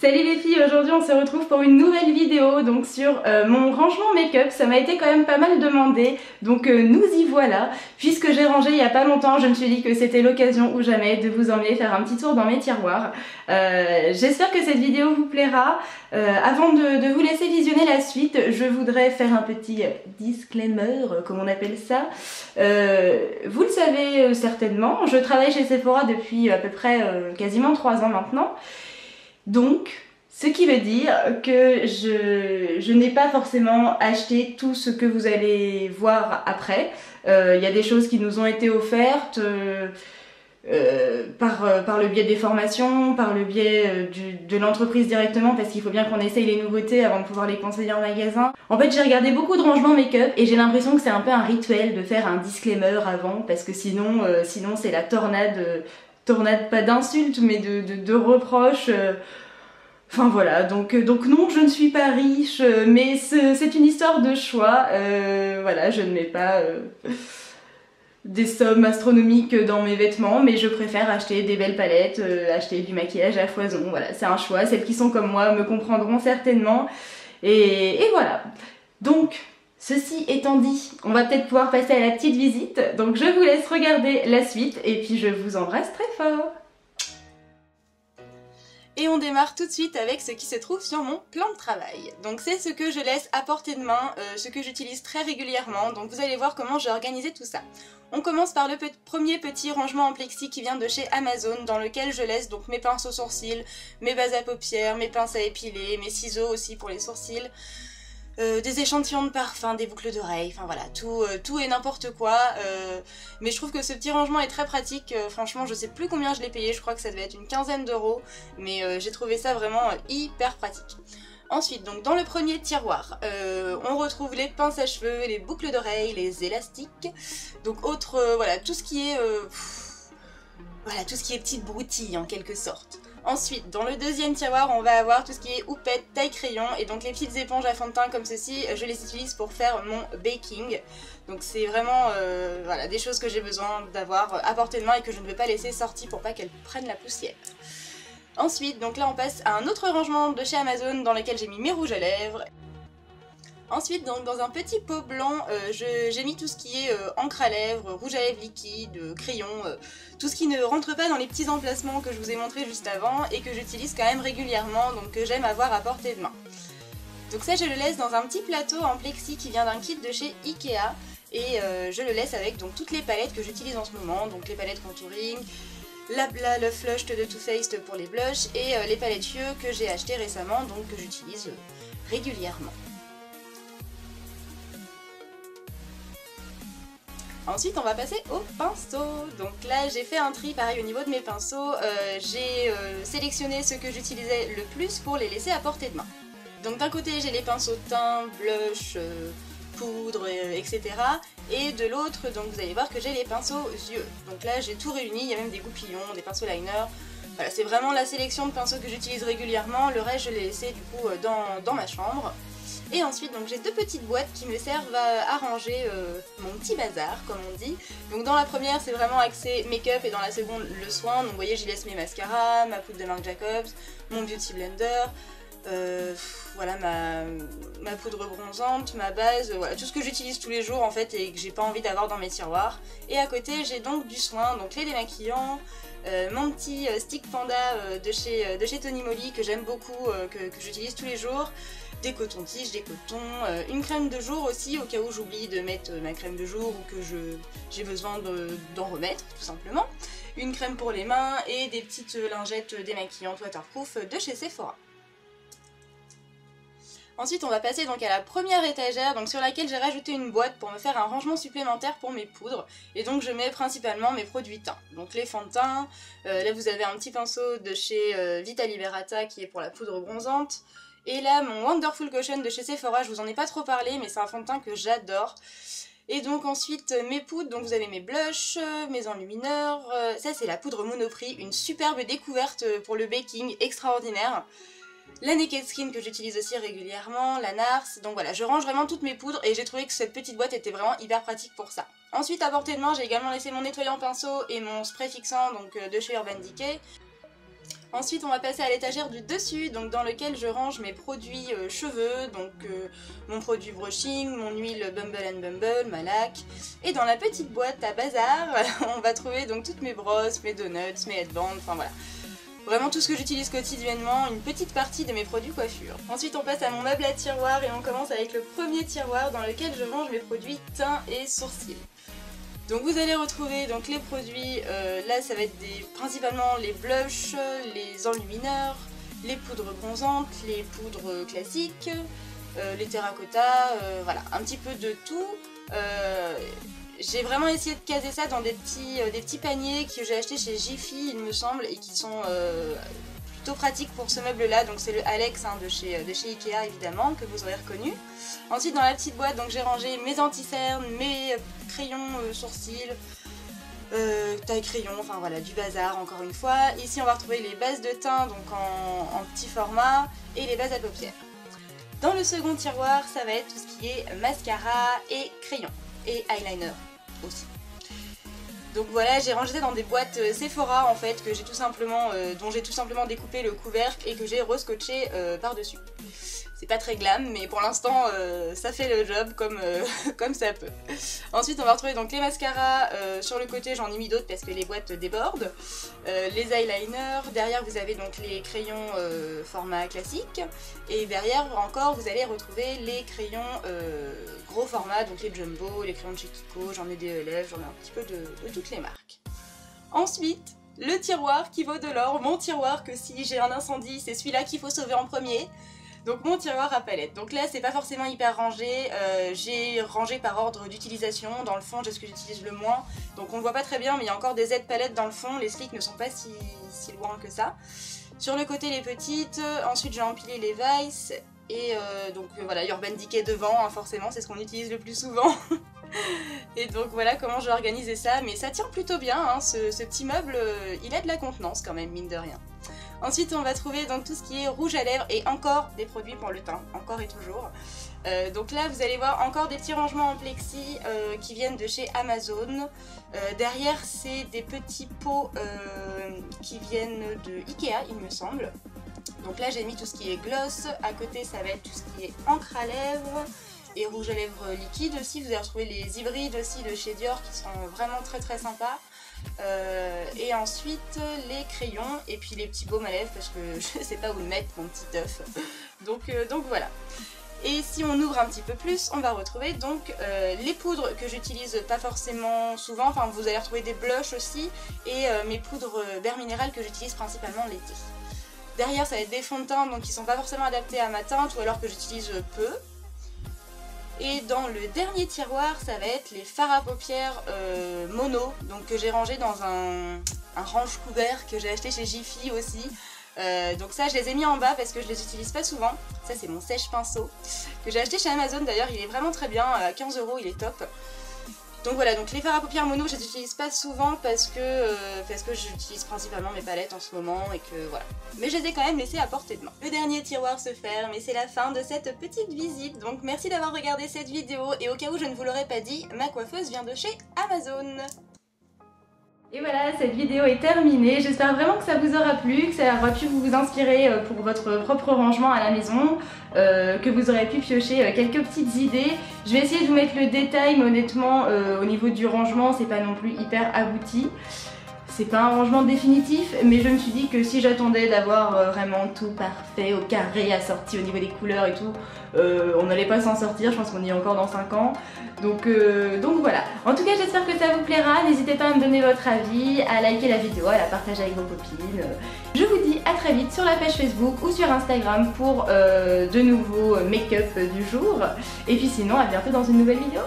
Salut les filles, aujourd'hui on se retrouve pour une nouvelle vidéo donc sur mon rangement make-up. Ça m'a été quand même pas mal demandé, donc nous y voilà. Puisque j'ai rangé il y a pas longtemps, je me suis dit que c'était l'occasion ou jamais de vous emmener faire un petit tour dans mes tiroirs. J'espère que cette vidéo vous plaira. Avant de vous laisser visionner la suite, je voudrais faire un petit disclaimer, comme on appelle ça. Vous le savez certainement, je travaille chez Sephora depuis à peu près quasiment 3 ans maintenant. Donc, ce qui veut dire que je n'ai pas forcément acheté tout ce que vous allez voir après. Y a des choses qui nous ont été offertes par le biais des formations, par le biais de l'entreprise directement, parce qu'il faut bien qu'on essaye les nouveautés avant de pouvoir les conseiller en magasin. En fait, j'ai regardé beaucoup de rangements make-up et j'ai l'impression que c'est un peu un rituel de faire un disclaimer avant, parce que sinon c'est la tornade. Tornade pas d'insultes mais de reproches. Enfin voilà, donc non, je ne suis pas riche, mais c'est une histoire de choix. Voilà, je ne mets pas des sommes astronomiques dans mes vêtements, mais je préfère acheter des belles palettes, acheter du maquillage à foison. Voilà, c'est un choix. Celles qui sont comme moi me comprendront certainement. Et voilà. Donc, ceci étant dit, on va peut-être pouvoir passer à la petite visite. Donc je vous laisse regarder la suite et puis je vous embrasse très fort. Et on démarre tout de suite avec ce qui se trouve sur mon plan de travail. Donc c'est ce que je laisse à portée de main, ce que j'utilise très régulièrement. Donc vous allez voir comment j'ai organisé tout ça. On commence par le premier petit rangement en plexi qui vient de chez Amazon, dans lequel je laisse donc mes pinces aux sourcils, mes bases à paupières, mes pinces à épiler, mes ciseaux aussi pour les sourcils. Des échantillons de parfum, des boucles d'oreilles, enfin voilà, tout et n'importe quoi. Mais je trouve que ce petit rangement est très pratique. Franchement, je sais plus combien je l'ai payé, je crois que ça devait être une quinzaine d'euros, mais j'ai trouvé ça vraiment hyper pratique. Ensuite, donc dans le premier tiroir, on retrouve les pinces à cheveux, les boucles d'oreilles, les élastiques. Donc voilà, tout ce qui est voilà, tout ce qui est petites broutilles en quelque sorte. Ensuite, dans le deuxième tiroir, on va avoir tout ce qui est houppette, taille-crayon, et donc les petites éponges à fond de teint comme ceci, je les utilise pour faire mon baking. Donc c'est vraiment voilà, des choses que j'ai besoin d'avoir à portée de main et que je ne veux pas laisser sorties pour pas qu'elles prennent la poussière. Ensuite, donc là on passe à un autre rangement de chez Amazon dans lequel j'ai mis mes rouges à lèvres. Ensuite, donc, dans un petit pot blanc, j'ai mis tout ce qui est encre à lèvres, rouge à lèvres liquide, crayon, tout ce qui ne rentre pas dans les petits emplacements que je vous ai montré juste avant et que j'utilise quand même régulièrement, donc que j'aime avoir à portée de main. Donc ça, je le laisse dans un petit plateau en plexi qui vient d'un kit de chez Ikea et je le laisse avec donc toutes les palettes que j'utilise en ce moment, donc les palettes contouring, le Flush de Too Faced pour les blushs et les palettes yeux que j'ai achetées récemment, donc que j'utilise régulièrement. Ensuite on va passer au pinceau. Donc là j'ai fait un tri pareil au niveau de mes pinceaux, j'ai sélectionné ceux que j'utilisais le plus pour les laisser à portée de main. Donc d'un côté j'ai les pinceaux teint, blush, poudre, etc. Et de l'autre donc vous allez voir que j'ai les pinceaux yeux. Donc là j'ai tout réuni, il y a même des goupillons, des pinceaux liner. Voilà, c'est vraiment la sélection de pinceaux que j'utilise régulièrement, le reste je l'ai laissé du coup dans ma chambre. Et ensuite donc j'ai deux petites boîtes qui me servent à ranger mon petit bazar comme on dit. Donc dans la première c'est vraiment axé make-up et dans la seconde le soin. Donc vous voyez j'y laisse mes mascaras, ma poudre de Marc Jacobs, mon beauty blender, voilà ma poudre bronzante, ma base, voilà tout ce que j'utilise tous les jours en fait et que j'ai pas envie d'avoir dans mes tiroirs. Et à côté j'ai donc du soin, donc les démaquillants, mon petit stick panda de chez Tony Moly que j'aime beaucoup, que j'utilise tous les jours. Des cotons-tiges, des cotons, une crème de jour aussi au cas où j'oublie de mettre ma crème de jour ou que j'ai besoin d'en remettre tout simplement. Une crème pour les mains et des petites lingettes démaquillantes waterproof de chez Sephora. Ensuite on va passer donc à la première étagère donc sur laquelle j'ai rajouté une boîte pour me faire un rangement supplémentaire pour mes poudres. Et donc je mets principalement mes produits teints. Donc les fonds de teint, là vous avez un petit pinceau de chez Vita Liberata qui est pour la poudre bronzante. Et là, mon Wonderful Cushion de chez Sephora, je vous en ai pas trop parlé, mais c'est un fond de teint que j'adore. Et donc ensuite, mes poudres, donc vous avez mes blushs, mes enlumineurs, ça c'est la poudre Monoprix, une superbe découverte pour le baking, extraordinaire. La Naked Skin que j'utilise aussi régulièrement, la NARS, donc voilà, je range vraiment toutes mes poudres et j'ai trouvé que cette petite boîte était vraiment hyper pratique pour ça. Ensuite, à portée de main, j'ai également laissé mon nettoyant pinceau et mon spray fixant donc de chez Urban Decay. Ensuite on va passer à l'étagère du dessus, donc dans lequel je range mes produits cheveux, donc mon produit brushing, mon huile Bumble Bumble, ma laque. Et dans la petite boîte à bazar, on va trouver donc toutes mes brosses, mes donuts, mes headbands, enfin voilà. Vraiment tout ce que j'utilise quotidiennement, une petite partie de mes produits coiffure. Ensuite on passe à mon meuble à tiroir et on commence avec le premier tiroir dans lequel je range mes produits teint et sourcils. Donc vous allez retrouver donc les produits, là ça va être principalement les blushs, les enlumineurs, les poudres bronzantes, les poudres classiques, les terracotta, voilà, un petit peu de tout. J'ai vraiment essayé de caser ça dans des petits paniers que j'ai achetés chez Jiffy il me semble et qui sont plutôt pratiques pour ce meuble là. Donc c'est le Alex de chez Ikea évidemment que vous aurez reconnu. Ensuite dans la petite boîte donc j'ai rangé mes anti-cernes, mes crayons sourcils, taille crayon, enfin voilà du bazar encore une fois. Ici on va retrouver les bases de teint donc en petit format et les bases à paupières. Dans le second tiroir ça va être tout ce qui est mascara et crayon et eyeliner aussi. Donc voilà, j'ai rangé ça dans des boîtes Sephora en fait, que j'ai tout simplement, dont j'ai tout simplement découpé le couvercle et que j'ai rescotché par-dessus. C'est pas très glam, mais pour l'instant ça fait le job comme ça peut. Ensuite on va retrouver donc les mascaras, sur le côté j'en ai mis d'autres parce que les boîtes débordent. Les eyeliners, derrière vous avez donc les crayons format classique. Et derrière encore vous allez retrouver les crayons gros format, donc les jumbo, les crayons de chez Kiko, j'en ai des ELF, j'en ai un petit peu de toutes les marques. Ensuite, le tiroir qui vaut de l'or, mon tiroir que si j'ai un incendie c'est celui-là qu'il faut sauver en premier. Donc mon tiroir à palette. Donc là c'est pas forcément hyper rangé, j'ai rangé par ordre d'utilisation. Dans le fond j'ai ce que j'utilise le moins, donc on le voit pas très bien mais il y a encore des aides palettes dans le fond, les slicks ne sont pas si loin que ça. Sur le côté les petites, ensuite j'ai empilé les Vice et donc voilà Urban Decay devant, forcément c'est ce qu'on utilise le plus souvent. Et donc voilà comment j'ai organisé ça, mais ça tient plutôt bien, ce petit meuble il a de la contenance quand même mine de rien. Ensuite on va trouver donc tout ce qui est rouge à lèvres et encore des produits pour le teint, encore et toujours. Donc là vous allez voir encore des petits rangements en plexi qui viennent de chez Amazon. Derrière c'est des petits pots qui viennent de Ikea il me semble. Donc là j'ai mis tout ce qui est gloss, à côté ça va être tout ce qui est encre à lèvres et rouge à lèvres liquide aussi. Vous allez retrouver les hybrides aussi de chez Dior qui sont vraiment très sympas. Et ensuite les crayons et puis les petits baumes à lèvres parce que je sais pas où le mettre mon petit œuf. Donc voilà. Et si on ouvre un petit peu plus, on va retrouver donc les poudres que j'utilise pas forcément souvent, enfin vous allez retrouver des blushs aussi et mes poudres Bare Mineral que j'utilise principalement l'été. Derrière ça va être des fonds de teint donc qui sont pas forcément adaptés à ma teinte ou alors que j'utilise peu. Et dans le dernier tiroir, ça va être les fards à paupières mono, donc que j'ai rangé dans un range couvert que j'ai acheté chez Jiffy aussi. Donc ça je les ai mis en bas parce que je les utilise pas souvent. Ça c'est mon sèche-pinceau que j'ai acheté chez Amazon d'ailleurs, il est vraiment très bien, à 15 €, il est top. Donc voilà, donc les fards à paupières mono je les utilise pas souvent parce que j'utilise principalement mes palettes en ce moment et que voilà. Mais je les ai quand même laissées à portée de main. Le dernier tiroir se ferme et c'est la fin de cette petite visite. Donc merci d'avoir regardé cette vidéo et au cas où je ne vous l'aurais pas dit, ma coiffeuse vient de chez Amazon. Et voilà, cette vidéo est terminée. J'espère vraiment que ça vous aura plu, que ça aura pu vous inspirer pour votre propre rangement à la maison, que vous aurez pu piocher quelques petites idées. Je vais essayer de vous mettre le détail, mais honnêtement, au niveau du rangement, c'est pas non plus hyper abouti. C'est pas un rangement définitif, mais je me suis dit que si j'attendais d'avoir vraiment tout parfait, au carré, assorti au niveau des couleurs et tout, on n'allait pas s'en sortir, je pense qu'on y est encore dans 5 ans. Donc voilà. En tout cas, j'espère que ça vous plaira. N'hésitez pas à me donner votre avis, à liker la vidéo, à la partager avec vos copines. Je vous dis à très vite sur la page Facebook ou sur Instagram pour de nouveaux make-up du jour. Et puis sinon, à bientôt dans une nouvelle vidéo.